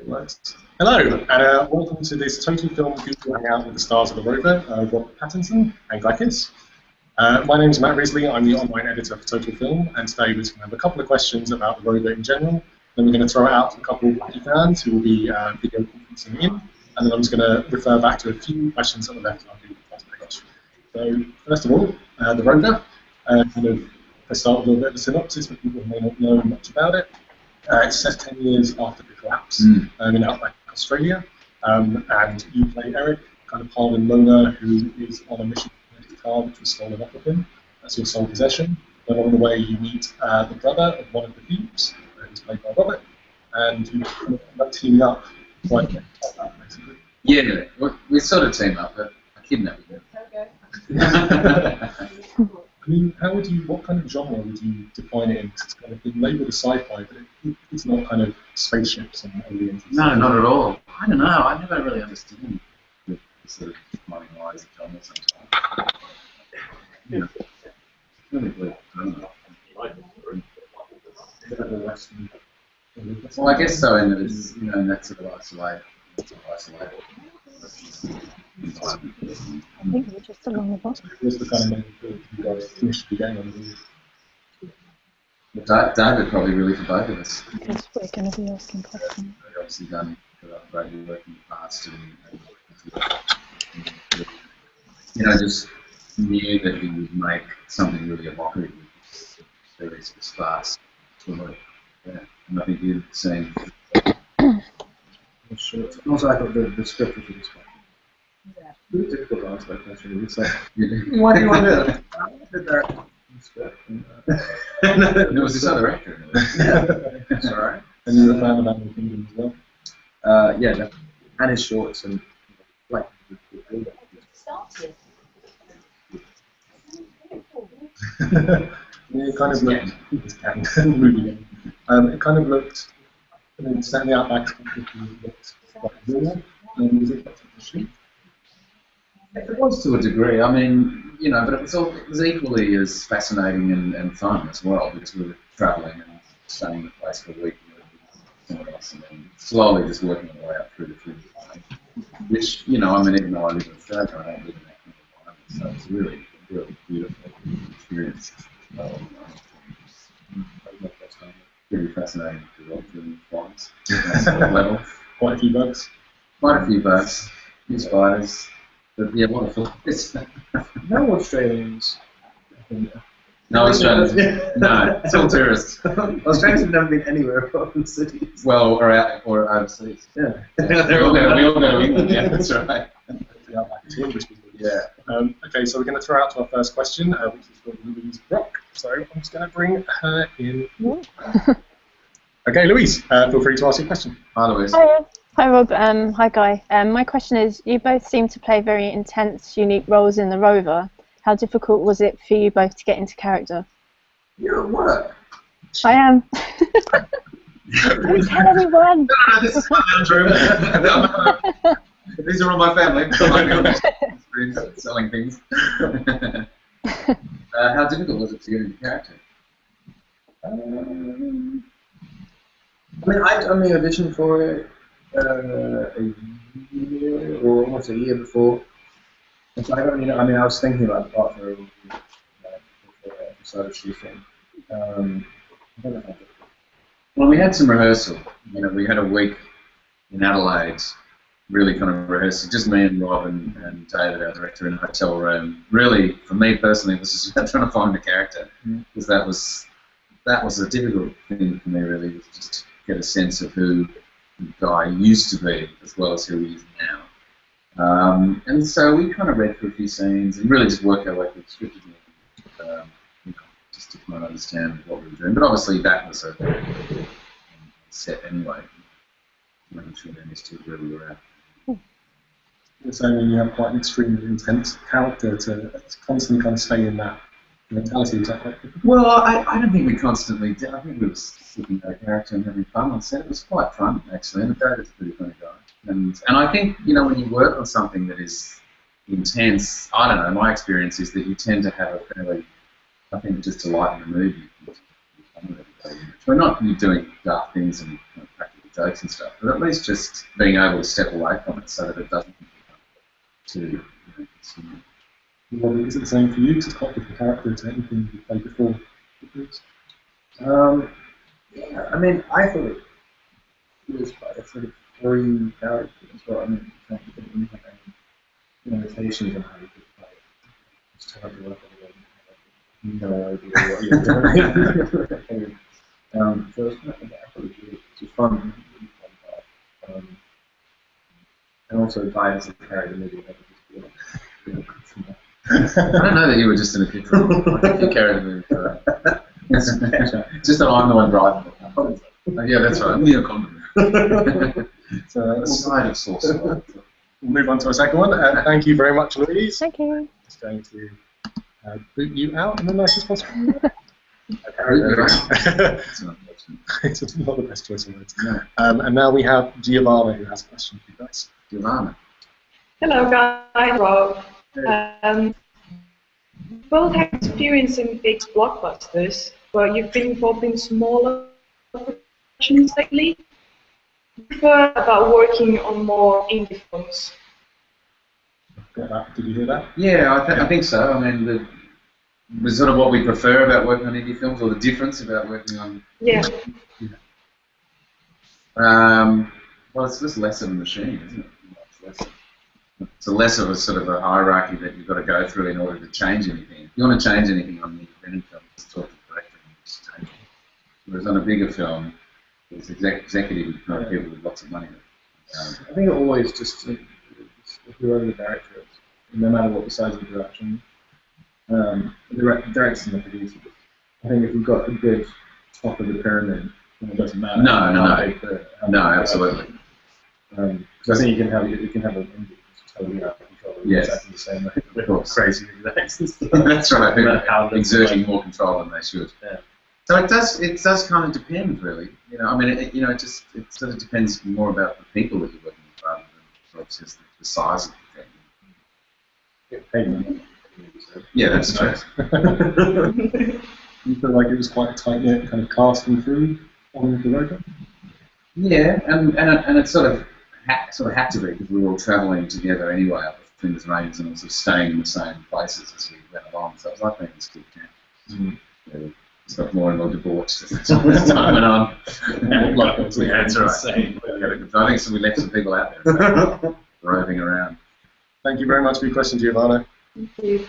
Right. Hello, and welcome to this Total Film Google Hangout with the stars of the Rover, Robert Pattinson and Guy Pearce. My name is Matt Risley, I'm the online editor for Total Film, and today we're going to have a couple of questions about the Rover in general. Then we're going to throw it out to a couple of wacky fans who will be video conferencing in, and then I'm just going to refer back to a few questions that were left on Google Plus page. So, first of all, the Rover. Let's start with a little bit of a synopsis for people who may not know much about it. It's set 10 years after the collapse in outback Australia, and you play Eric, kind of Harlan Loner, who is on a mission to get his car which was stolen off of him. That's your sole possession. But along the way, you meet the brother of one of the thieves, who's played by Robert, and you kind of end up teaming up to try and get that, basically. Yeah, we sort of team up, but I kidnap him. I mean, what kind of genre would you define it in? Because it's kind of been labelled as sci-fi, but it's not kind of spaceships and aliens. And No, not at all. I don't know. I never really understood the sort of defining lines of genre sometimes. Yeah. Really weird. I don't know. Well, I guess so, in that it's, in that sort of isolated. I think we're just along the bottom. What's the kind of main thing you guys finished the game on? David probably really for both of us. Because we're going to be asking questions. We've obviously done great work in the past, and just knew that he would make something really evocative with very sparse. Yeah, and I think you've seen. Sure. Also, I got the script for this one. Yeah. Really difficult to answer that question. It's like, Why do you want to? I did that script. There was this other actor. Yeah, that's all right. And you're a fan of Animal Kingdom as well? Yeah, definitely. And his shorts and like. It kind of looked. Movie game. It kind of looked. I mean, set in the outback, it looked like real. Was it to shoot? It was to a degree. I mean, but it was equally as fascinating and fun as well, because we were travelling and staying in the place for a week with someone else, and then slowly just working our way up through the film. Which, even though I live in Australia, I don't live in that kind of environment, so it's really, really beautiful experience. Really fascinating to watch in flights. Level. Quite a few bugs. Quite a few bugs, a few spiders, but yeah, a lot of flies. No Australians. No Australians. No, it's all tourists. Australians have never been anywhere apart from cities. Well, or overseas. Yeah. We all go to England. Yeah, that's right. The outback to English people. Yeah. Okay, so we're going to throw out to our first question, which is from Louise Brock. So I'm just going to bring her in. Okay, Louise, feel free to ask your question. Hi, Louise. Hi Rob, hi Guy. My question is, you both seem to play very intense, unique roles in the Rover. How difficult was it for you both to get into character? You're at work. I am. Don't tell anyone. No, this is my lounge room. These are all my family. Selling things. How difficult was it to get into character? I mean, I'd only auditioned for it a year or almost a year before. And so I don't really know. I mean, I was thinking about the part for I started shooting. I don't know if I did. Well, we had some rehearsal. We had a week in Adelaide, really kind of rehearsing, just me and Rob and David, our director, in a hotel room. Really, for me personally, it was just about trying to find a character, because that was a difficult thing for me, really, was just to get a sense of who the guy used to be as well as who he is now. And so we kind of read through a few scenes and really just worked our way through the script just to kind of understand what we were doing. But obviously that was a set anyway, making sure they understood where we were at. So I mean, you have quite an extremely intense character to constantly kind of stay in that mentality. Is that right? Well, I don't think we constantly did. I think we were sticking our character and having fun on set. It was quite fun, actually, and David's a pretty funny guy. And I think, when you work on something that is intense, I don't know, my experience is that you tend to have a fairly, I think, just to lighten the mood. We're not doing dark things and practical jokes and stuff, but at least just being able to step away from it so that it doesn't to consume. Robert, is it the same for you? Because it's quite a different character to anything you played before. Yeah, I mean, I thought it was quite a sort of free character as well. I mean, you can't really have any limitations on how you could play it. It's terrible. No idea what you're doing. So it's not, I thought it was fun. And also, Guy doesn't carry the movie. I don't know that you were just in a picture. I think you carried the movie for just that I'm the one driving it. Yeah, that's right. Me a condom. So A side of sauce. we'll move on to a second one. Thank you very much, Louise. Thank you. Just going to boot you out in the nicest possible way. It's not It's not the best choice of words. No. And now we have Giovanna who has a question for you guys. Giovanna. Hello guys, Rob. Both have experience in big blockbusters, but you've been involved in smaller productions lately. Prefer about working on more indie films. Got that? Did you hear that? Yeah, I think so. I mean, the sort of what we prefer about working on indie films, or the difference about working on. Yeah. Well, it's just less of a machine, isn't it? It's less of a sort of a hierarchy that you've got to go through in order to change anything. If you want to change anything on an independent film, just talk to the director and just change it. Whereas on a bigger film, it's executive people with lots of money. I think it always just, if you're the director, no matter what the size of the production, the directors and the producers. I think if you've got a good top of the pyramid, then it doesn't matter. No, absolutely. Because I think you can have an indie that's totally out of control. Yes. Exactly the same way. Of course. Crazy execs. That's right. How Exerting more control than they should. Yeah. So it does kind of depend, really. I mean, it sort of depends more about the people that you're working with rather than just the size of the thing. Yeah, that's true. You feel like it was quite a tight-knit kind of casting through on the Rover? Yeah, and it sort of had to be because we were all travelling together anyway up the Flinders Ranges and also staying in the same places as we went along. So it was like being in school camp. It's got more and more debauched as time went on. Yeah, that's right. I think so. We left some people out there roving around. Thank you very much for your question, Giovanna. Thank you.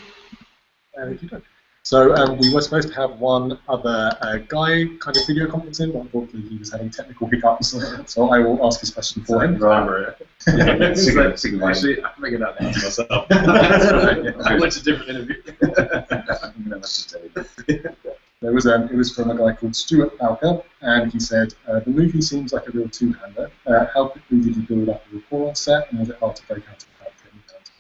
So we were supposed to have one other guy kind of video conferencing, but unfortunately he was having technical hiccups, so I will ask his question for him. Rover. Actually, I'm making that answer myself. I went to a different interview. It was from a guy called Stuart Bowker, and he said, the movie seems like a real two-hander. How quickly did you build up a rapport on set, and was it hard to break out of the character any times?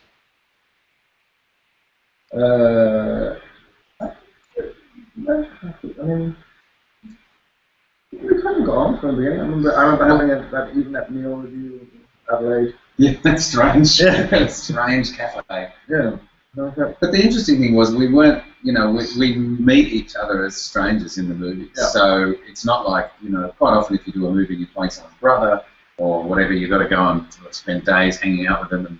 I mean, we kind of got on from the beginning. I remember having that meal review in Adelaide. Yeah, that's strange. Yeah. Strange cafe. Yeah. But the interesting thing was we weren't, we meet each other as strangers in the movie. Yeah. So it's not like, quite often if you do a movie and you play someone's brother or whatever, you've got to go and spend days hanging out with them and,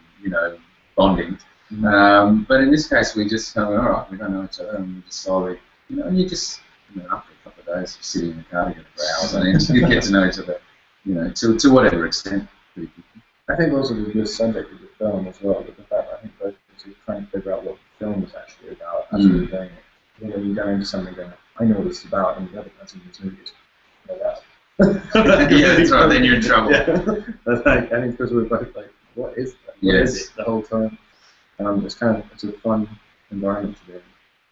bonding. But in this case, we just kind of went, all right, we don't know each other, and we just slowly, and you just, after a couple of days, you sit in the car together for hours on end, you get to know each other, to whatever extent. I think also the good subject of the film as well, but the fact that I think both of us are trying to figure out what the film is actually about, actually doing it. You go into something going, I know what it's about, and the other person who's movie is, that. Yeah, that's right, then you're in trouble. Yeah. I think because we're both like, what is that? What is it the whole time? It's a fun environment to be in.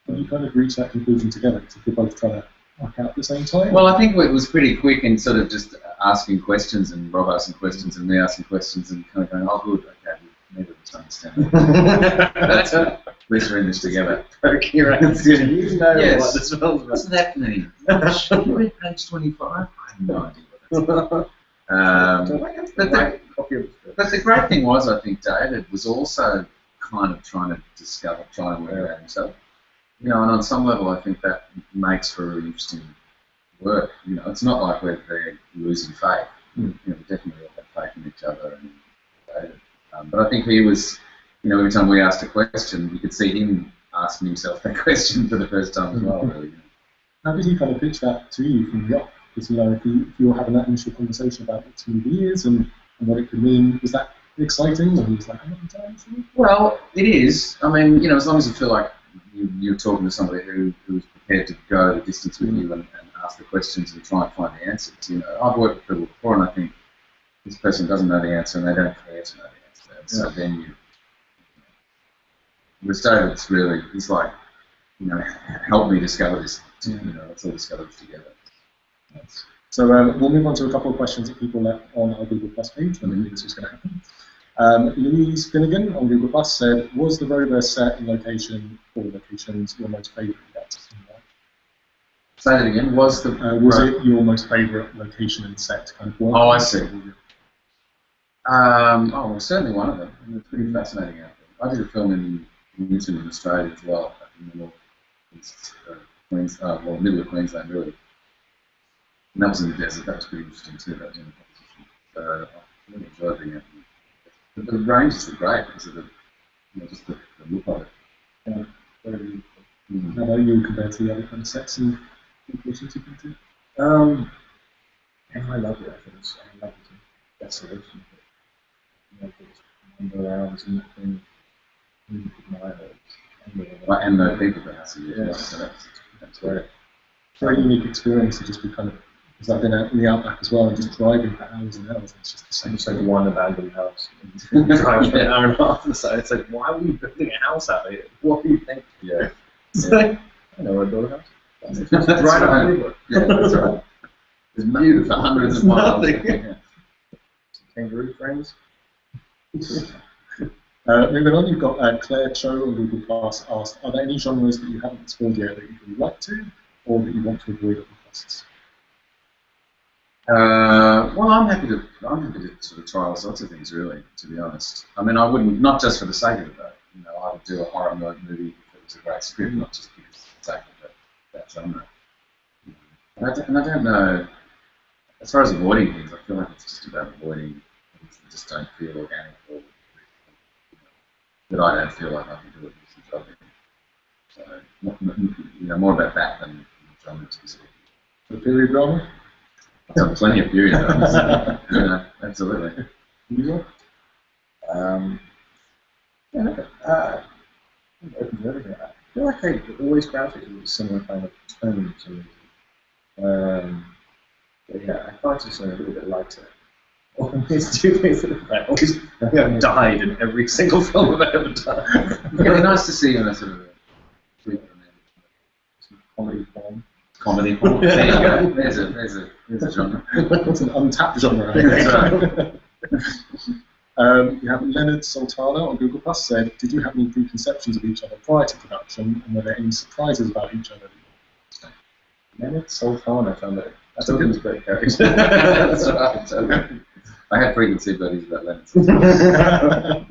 And you kind of reach that conclusion together because if you're both trying to work out at the same time? Well, I think it was pretty quick in sort of just asking questions and Rob asking questions and me asking questions and kind of going, oh, good, okay, we never understand. That's good. At least we're in this together. Okay, you know Yes. what this film's about. What's that mean? Should you read page 25? I have no idea what that's about. But the great thing was, I think, David was also kind of trying to work it out himself. And on some level, I think that makes for really interesting work. It's not like we're losing faith. You know, we definitely all had faith in each other. But I think he was, you know, every time we asked a question, you could see him asking himself that question for the first time as well, really. How did he kind of pitch that to you from the off? Because, you know, if you were having that initial conversation about what this movie is and what it could mean, was that exciting? Or he was like, I'm not entirely sure? Well, it is. I mean, you know, as long as you feel like you're talking to somebody who's prepared to go the distance with you and ask the questions and try and find the answers. You know, I've worked with people before, and I think this person doesn't know the answer, and they don't care to know the answer. And so then with David, it's really, he's like, you know, help me discover this. You know, let's all discover this together. Nice. So we'll move on to a couple of questions that people left on our Google Plus page when they knew this was going to happen. Louise Finnegan on Google Plus said, was the Rover set and location or locations your most favourite yet? Say that again. Was it your most favourite location and set? Kind of I see. Well, certainly one of them. I mean, it's pretty fascinating out there. I did a film in Newton in Australia as well, up in the middle of Queensland, really. And that was in the desert. That was pretty interesting too. That was in the competition. So I really enjoyed being out there. The ranges were great because of the, you know, just the look of it. Yeah, very beautiful. How about you compared to the other kind of sets and locations you've been to? I love it. I think it's desolation. You know, just wander around and really admire it. And the people that see it. Yeah. So that's great. Very unique experience to just be kind of, because I've been out in the outback as well and just driving for hours and hours. It's just the same. It's like one abandoned house. You drive for an hour and a half to the side. It's like, why are we building a house out here? What do you think? Yeah. It's like, I know where to build a house. That's right up the river. Yeah, that's right. It's beautiful, hundreds of miles. Yeah. Kangaroo frames. Moving on, you've got Claire Cho on Google Plus asked, are there any genres that you haven't explored yet that you'd really like to, or that you want to avoid at all costs? Well, I'm happy to sort of try all sorts of things, really, to be honest. I mean, I wouldn't, not just for the sake of it, though. You know, I would do a horror movie if it was a great script, not just because it's exactly that genre. And I don't know, as far as avoiding things, I feel like it's just about avoiding things that just don't feel organic or that I don't feel like I can do a decent job in. So, more about that than genre specific. The period drama? I've done plenty of period dramas. Absolutely. Usual? Open to everything. I feel like I always gravitate towards a similar kind of tone to me. But yeah, I find just something a little bit lighter. Always do things that I always I've died in every single film I've ever done. It'd be nice to see you in a sort of Comedy form. comedy form. There you go. There's a genre. It's an untapped genre. That's right. You have Leonard Sultana on Google Plus said, did you have any preconceptions of each other prior to production, and were there any surprises about each other? Leonard Sultana, I found that. That's a great character. That's right. I had preconceived ideas about Leonard Sultana.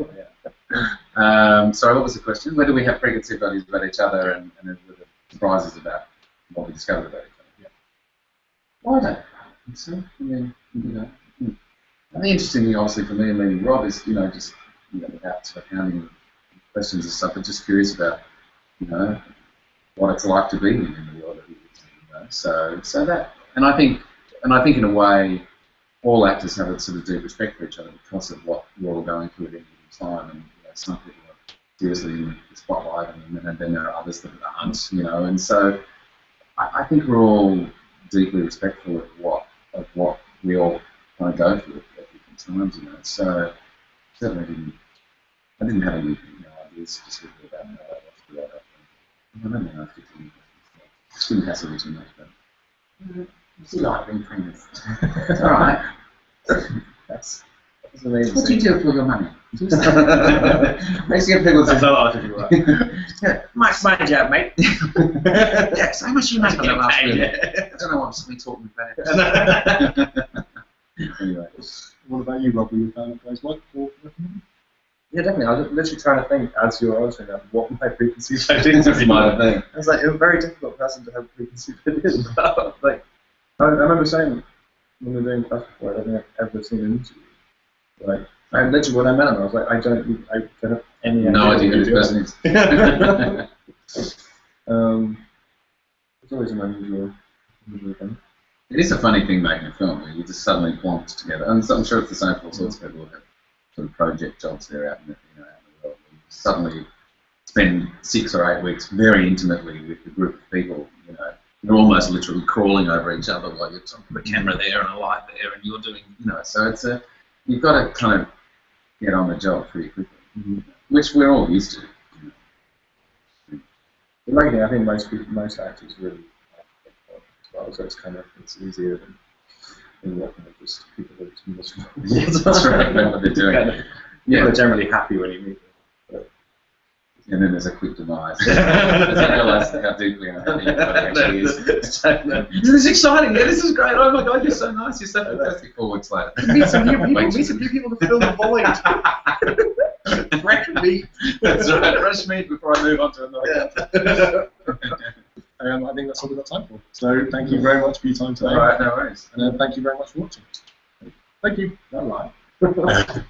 Sorry, what was the question? Whether we have preconceived ideas about each other and were the surprises about what we discovered about each other? Yeah. Well, I don't think so. I mean, And the interesting thing, obviously, for me and meeting Rob is, just, without sort of hounding questions and stuff, but just curious about, what it's like to be in the world that he lives in, So that, and I think in a way, all actors have a sort of deep respect for each other because of what we're all going through at any given time, and some people are seriously in the spotlight, and then there are others that aren't, and so I think we're all deeply respectful of what we all kind of go through at different times, So certainly I didn't have any ideas specifically about how that was to that. I don't know if it's shouldn't hassle you too much, but it's like being famous. It's all right. That's amazing. What do you do for your money? Makes you get people to say, Much my job, mate. yes, how much you make on the last film? I don't know what I'm suddenly talking about. Anyway. What about you, Rob? Were you a fan of Guys What? Yeah, definitely. I was literally trying to think as you were answering that, what my preconceived ideas would be. I was like, a very difficult person to have preconceived ideas about. Like, I remember saying when we were doing class before, I don't think I've ever seen an interview. Like, I literally, when I met him, I was like, I don't have any idea. No idea who this person is. It's always an unusual thing. It is a funny thing making a film where you just suddenly plonked together, and I'm sure it's the same for all sorts of people who have sort of project jobs there out in the world. Where you suddenly spend 6 or 8 weeks very intimately with a group of people. You're almost literally crawling over each other while you're talking the camera there and a light there, and you're doing, So it's you've got to kind of get on the job pretty quickly, which we're all used to. The main thing, I think most actors really like it as well, so it's easier than working with just people who are too miserable. Yes, that's right. Know what they're doing. People are generally happy when you meet them. And then there's a quick demise. I realise how deeply unhappy everybody actually is. This is exciting. Yeah, this is great. Oh my God, you're so nice. You're so fantastic. 4 weeks later. Meet some new people to fill the void. Fresh meat. That's right. Fresh meat before I move on to another. I think that's all we've got time for. So thank you very much for your time today. All right, no worries. And thank you very much for watching. Thank you. All right.